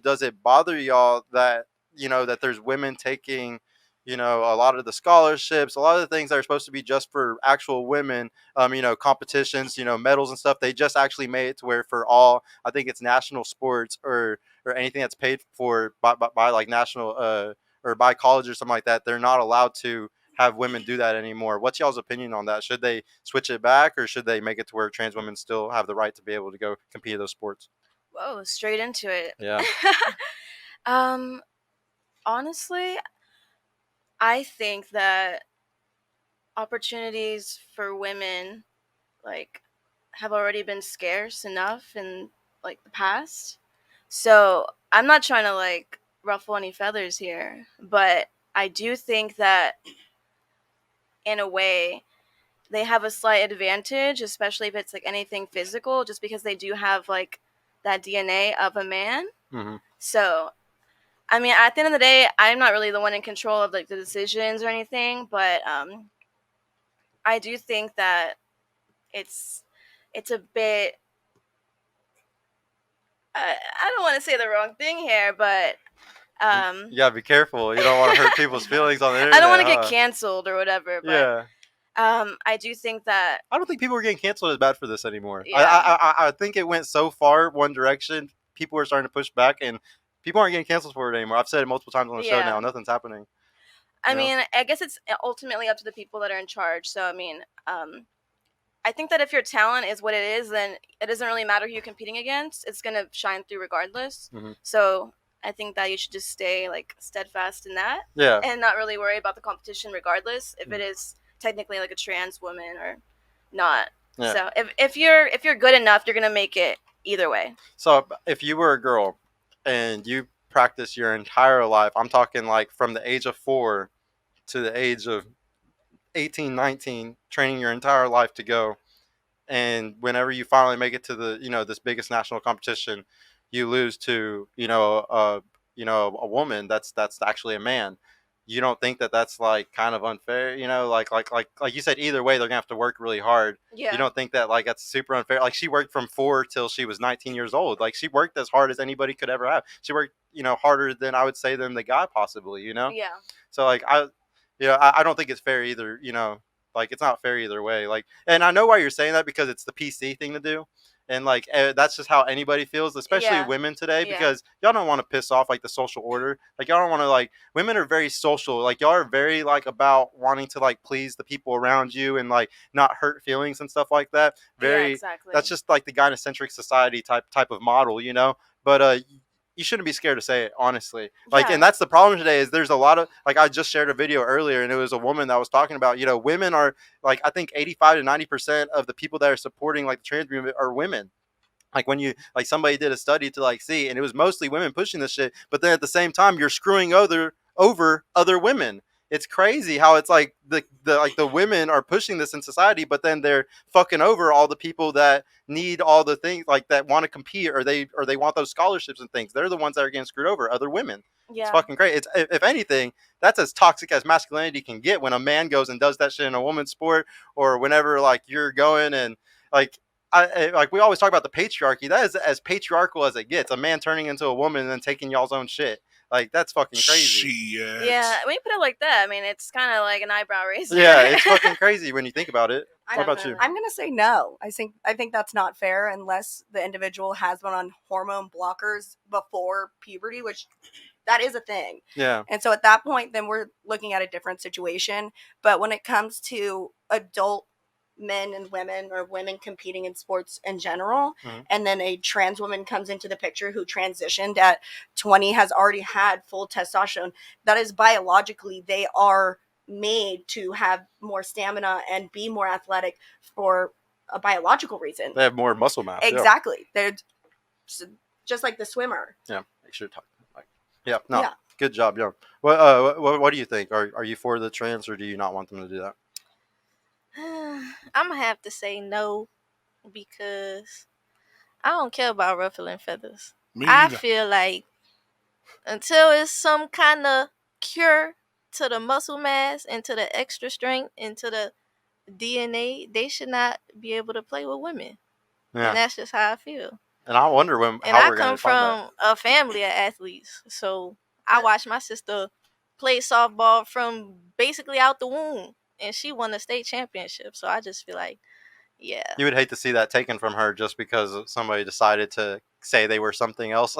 Does it bother y'all that that there's women taking a lot of the scholarships, a lot of the things that are supposed to be just for actual women, competitions, medals and stuff, they just actually made it to where for all, I think it's national sports or anything that's paid for by like national or by college or something like that, they're not allowed to have women do that anymore. What's y'all's opinion on that? Should they switch it back, or should they make it to where trans women still have the right to be able to go compete in those sports? Whoa, straight into it. Yeah. um, Honestly, I think that opportunities for women like have already been scarce enough in like the past. So I'm not trying to like ruffle any feathers here, but I do think that in a way they have a slight advantage, especially if it's like anything physical, just because they do have like that DNA of a man. Mm-hmm. So I mean, at the end of the day, I'm not really the one in control of like the decisions or anything, but I do think that it's it's a bit. I don't want to say the wrong thing here, but You gotta be careful. You don't want to hurt people's feelings on the I don't internet, want to get huh? canceled or whatever. But Yeah. I do think that I don't think people are getting canceled as bad for this anymore. I, yeah, I I I think it went so far one direction. People are starting to push back, and people aren't getting canceled for it anymore. I've said it multiple times on the show now. yeah. Nothing's happening. I You know. mean, I guess it's ultimately up to the people that are in charge. So I mean, I think that if your talent is what it is, then it doesn't really matter who you're competing against. It's gonna shine through regardless. Hmm. So I think that you should just stay like steadfast in that Yeah. and not really worry about the competition, regardless if Mhm. it is technically like a trans woman or not. Yeah. So if you're good enough, you're gonna make it either way. So if you were a girl and you practiced your entire life, I'm talking like from the age of 4 to the age of 18, 19, training your entire life to go, and whenever you finally make it to the this biggest national competition, you lose to a woman that's actually a man. You don't think that that's like kind of unfair? Like you said, either way they're gonna have to work really hard. You Yeah. don't think that like that's super unfair? Like she worked from 4 till she was 19 years old. Like she worked as hard as anybody could ever have. She worked harder than I would say than the guy possibly. Yeah. So like I don't think it's fair either. Like it's not fair either way. Like, and I know why you're saying that, because it's the PC thing to do, and like that's just how anybody feels, especially Yeah. women today, Yeah. because y'all don't want to piss off like the social order. Like y'all don't want to like women are very social. Like y'all are very like about wanting to like please the people around you and like not hurt feelings and stuff like that. Yeah, Very exactly. That's just like the gynocentric society type of model. But you shouldn't be scared to say it, honestly. Like, and Yeah. that's the problem today is there's a lot of like I just shared a video earlier, and it was a woman that was talking about women are like I think 85 to 90% of the people that are supporting like the trans movement are women. Like when you like somebody did a study to like see, and it was mostly women pushing this shit, but then at the same time you're screwing over other women. It's crazy how it's like the women are pushing this in society, but then they're fucking over all the people that need all the things like that want to compete, or they want those scholarships and things. They're the ones that are getting screwed over, other women. It's Yeah. fucking great. It's if anything, that's as toxic as masculinity can get when a man goes and does that shit in a woman's sport, or whenever like you're going and like like we always talk about the patriarchy. That is as patriarchal as it gets. A man turning into a woman and then taking y'all's own shit. Like that's fucking crazy. Yeah, when you put it like that, I mean, it's kind of like an eyebrow raiser. Yeah, it's fucking crazy when you think about it. What about you? I'm gonna say no. I think that's not fair unless the individual has been on hormone blockers before puberty, which that is a thing. Yeah. And so at that point, then we're looking at a different situation. But when it comes to adult men and women, or women competing in sports in general, and then a trans woman comes into the picture who transitioned at 20, has already had full testosterone, that is biologically, they are made to have more stamina and be more athletic for a biological reason. They have more muscle mass. Exactly. They're just like the swimmer. Yeah. Make sure to talk. Yeah. No. Yeah. Good job, yeah. What do you think? Are you for the trans, or do you not want them to do that? I'm gonna have to say no, because I don't care about ruffling feathers. I feel like until it's some kind of cure to the muscle mass and to the extra strength and to the DNA, they should not be able to play with women. Yeah. And that's just how I feel. And I wonder And how I we're going come to fund that. from a family of athletes, so I watched my sister play softball from basically out the womb, and she won a state championship. So I just feel like, yeah, You would hate to see that taken from her just because somebody decided to say they were something else.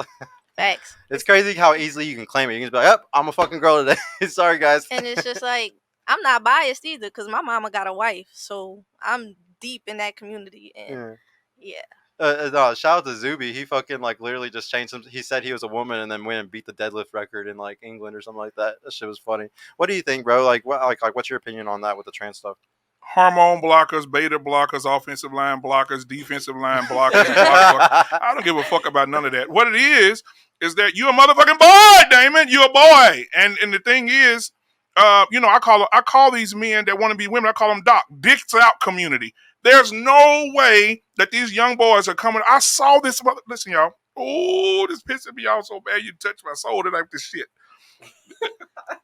facts. It's crazy how easily you can claim it. You can just be like, "Yep, I'm a fucking girl today." Sorry, guys. And it's just like I'm not biased either, because my mama got a wife, so I'm deep in that community, and yeah. No, shout out to Zuby. He fucking like literally just changed him. He said he was a woman and then went and beat the deadlift record in like England or something like that. That shit was funny. What do you think, bro? Like, what's your opinion on that with the trans stuff? Hormone blockers, beta blockers, offensive line blockers, defensive line blockers. I don't give a fuck about none of that. What it is that you a motherfucking boy, Damon. You a boy, and the thing is, I call these men that want to be women. I call them dicks out community. There's no way that these young boys are coming. I saw this. Listen, y'all. Oh, this pissing me off so bad. You touched my soul tonight with this shit.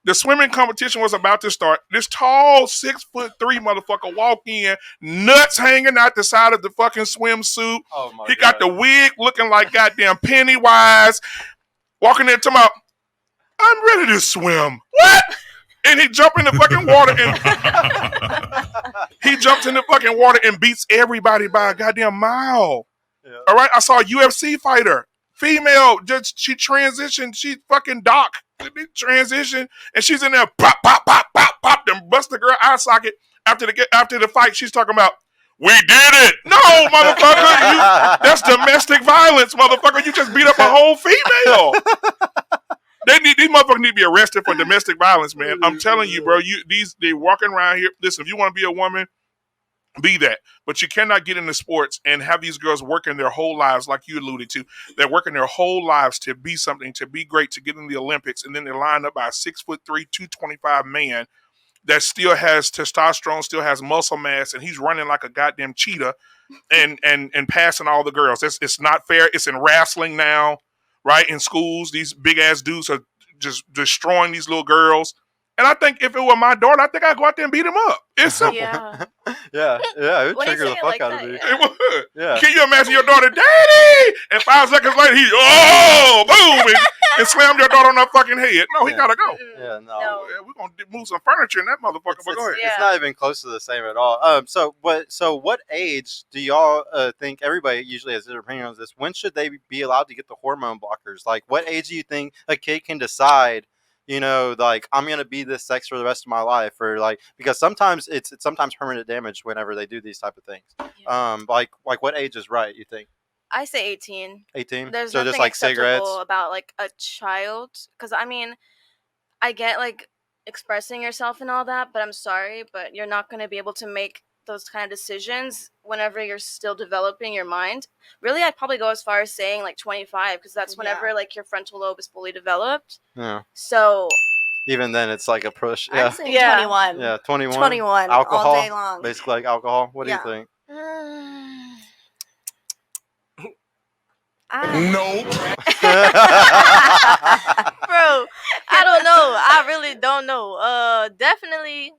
The swimming competition was about to start. This tall 6'3" motherfucker walk in, nuts hanging out the side of the fucking swimsuit. Oh my He God. got the wig looking like goddamn Pennywise. Walking in talking about, I'm ready to swim. What? And he jumped in the fucking water and beats everybody by a goddamn mile. Yeah. All right, I saw a UFC fighter, female. Just she transitioned. She fucking doc transition, and she's in there pop pop pop pop pop. Then bust the girl eye socket after the fight. She's talking about, we did it. No, motherfucker, that's domestic violence, motherfucker. You just beat up a whole female. These motherfuckers need to be arrested for domestic violence, man. I'm telling you, bro. They walking around here. Listen, if you want to be a woman, be that. But you cannot get into sports and have these girls working their whole lives, like you alluded to. They're working their whole lives to be something, to be great, to get in the Olympics, and then they're lined up by a 6'3", 225 man that still has testosterone, still has muscle mass, and he's running like a goddamn cheetah and passing all the girls. It's not fair. It's in wrestling now, right? In schools, these big ass dudes are just destroying these little girls. And I think if it were my daughter, I think I'd go out there and beat him up. It's simple. Yeah. yeah, it would When you trigger the say it fuck like out of that, me. yeah. It would. Yeah. Can you imagine your daughter, Daddy? And 5 seconds later, boom, and slammed your daughter on her fucking head. No, he gotta go. Yeah, no. Yeah, we're gonna move some furniture in that motherfucker. But go ahead. It's not even close to the same at all. So what age do y'all think, everybody usually has their opinion on this, when should they be allowed to get the hormone blockers? Like, what age do you think a kid can decide, like, I'm gonna be this sex for the rest of my life, or like, because sometimes it's sometimes permanent damage whenever they do these type of things. Yeah. Like what age is right, you think? I say 18. 18. There's So nothing just like acceptable cigarettes. about like a child, because I mean, I get like expressing yourself and all that, but I'm sorry, but you're not going to be able to make those kind of decisions whenever you're still developing your mind. Really, I'd probably go as far as saying like 25, because that's whenever like your frontal lobe is fully developed. Yeah. So Even then, it's like a push. I'm Yeah. saying Yeah. 21. Yeah. 21. 21 Alcohol. all day long. Basically like alcohol. What do Yeah. you think? No. Bro, I don't know. I really don't know. Definitely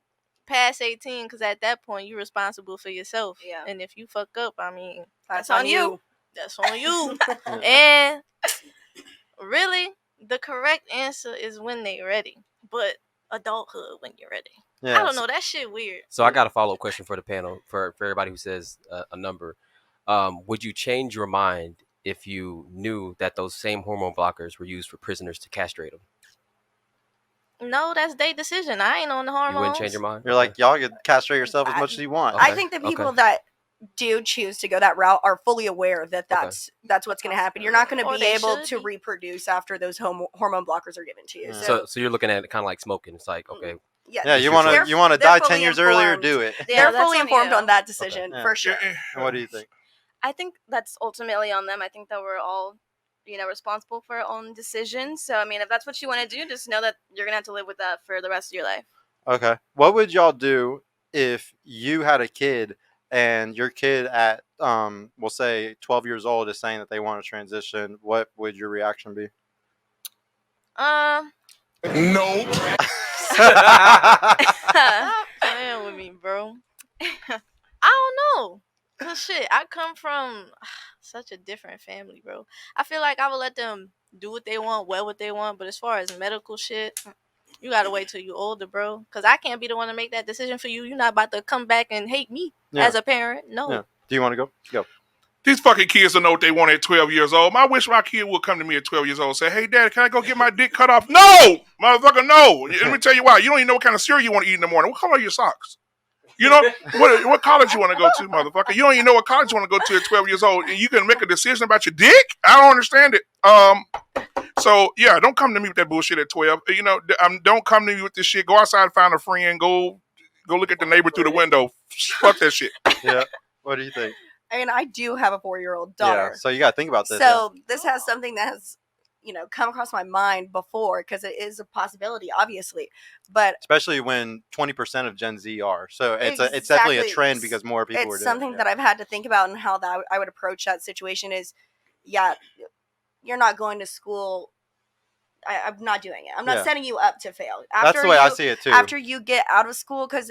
past 18, because at that point you're responsible for yourself. Yeah. And if you fuck up, I mean, That's on you. that's on you. And really, the correct answer is when they're ready. But adulthood when you're ready. Yeah. I don't know. That shit weird. So I got a follow-up question for the panel, for everybody who says a number. Would you change your mind if you knew that those same hormone blockers were used for prisoners to castrate them? No, that's their decision. I ain't on the hormones. You wouldn't change your mind? You're like, y'all can castrate yourself as much as you want. Okay. I think the people that do choose to go that route are fully aware that that's what's going to happen. You're not going to Or be they able should to be. reproduce after those hormone blockers are given to you. Yeah. So you're looking at it kind of like smoking. It's like, okay, Yeah, you Sure, want sure. to They're die 10 fully years earlier, informed. do it. Yeah, They're that's fully on informed you. on that decision Okay. for sure. And what do you think? I think that's ultimately on them. I think that we're all, responsible for our own decisions. So, I mean, if that's what you want to do, just know that you're going to have to live with that for the rest of your life. Okay. What would y'all do if you had a kid and your kid at, we'll say 12 years old is saying that they want to transition? What would your reaction be? No. Stop playing with me, bro. I don't know. Cause shit, I come from such a different family, bro. I feel like I would let them do what they want, wear what they want, but as far as medical shit, you gotta wait till you older, bro. Cause I can't be the one to make that decision for you. You're not about to come back and hate me as a parent. No. Yeah. Do you want to go? Go. These fucking kids don't know what they want at 12 years old. I wish my kid would come to me at 12 years old and say, hey, Dad, can I go get my dick cut off? No! Motherfucker, no. Let me tell you why. You don't even know what kind of cereal you want to eat in the morning. What color are your socks? You know, what college you want to go to, motherfucker? You don't even know what college you want to go to at 12 years old, and you can make a decision about your dick? I don't understand it. So, yeah, don't come to me with that bullshit at 12. You know, don't come to me with this shit. Go outside and find a friend. Go look at the neighbor through the window. Fuck that shit. Yeah. What do you think? I mean, I do have a 4-year-old daughter. Yeah, so you got to think about this. So this has something that has, come across my mind before, because it is a possibility, obviously. But especially when 20% of Gen Z are. So it's definitely a trend because more people are doing it. It's something that I've had to think about, and how that I would approach that situation is, yeah, you're not going to school. I'm not doing it. I'm not setting you up to fail. That's the way I see it too. After you get out of school, because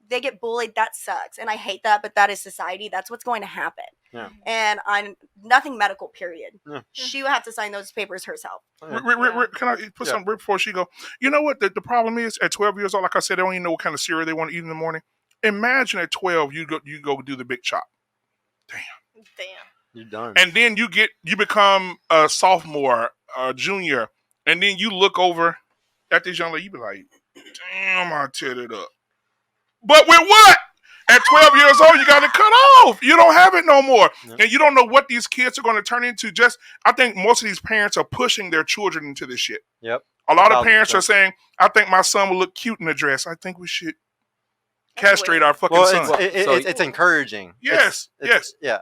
they get bullied, that sucks, and I hate that, but that is society. That's what's going to happen. Yeah. And I'm nothing medical, period. Yeah. She would have to sign those papers herself. Can I put something right before she go? You know what the problem is? At 12 years old, like I said, they don't even know what kind of cereal they want to eat in the morning. Imagine at 12 you go do the big chop. Damn. You're done. And then you become a sophomore, a junior, and then you look over at this young lady, you be like, damn, I tear it up. But with what? At 12 years old, you got to cut off. You don't have it no more. Yep. And you don't know what these kids are going to turn into. I think most of these parents are pushing their children into this shit. Yep. A lot of parents are saying, I think my son will look cute in a dress. I think we should castrate our fucking son. It's encouraging. Yes. Yeah.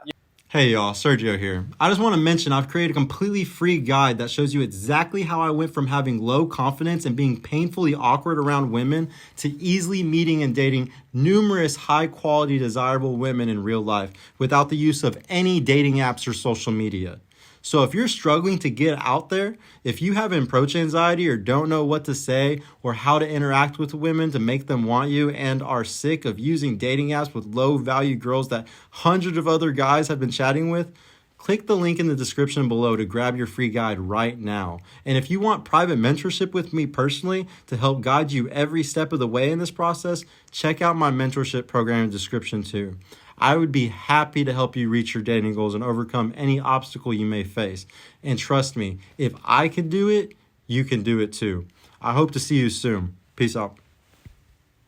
Hey y'all, Sergio here. I just want to mention I've created a completely free guide that shows you exactly how I went from having low confidence and being painfully awkward around women to easily meeting and dating numerous high quality desirable women in real life without the use of any dating apps or social media. So if you're struggling to get out there, if you have approach anxiety or don't know what to say or how to interact with women to make them want you and are sick of using dating apps with low value girls that hundreds of other guys have been chatting with, click the link in the description below to grab your free guide right now. And if you want private mentorship with me personally to help guide you every step of the way in this process, check out my mentorship program in the description too. I would be happy to help you reach your dating goals and overcome any obstacle you may face. And trust me, if I can do it, you can do it too. I hope to see you soon. Peace out.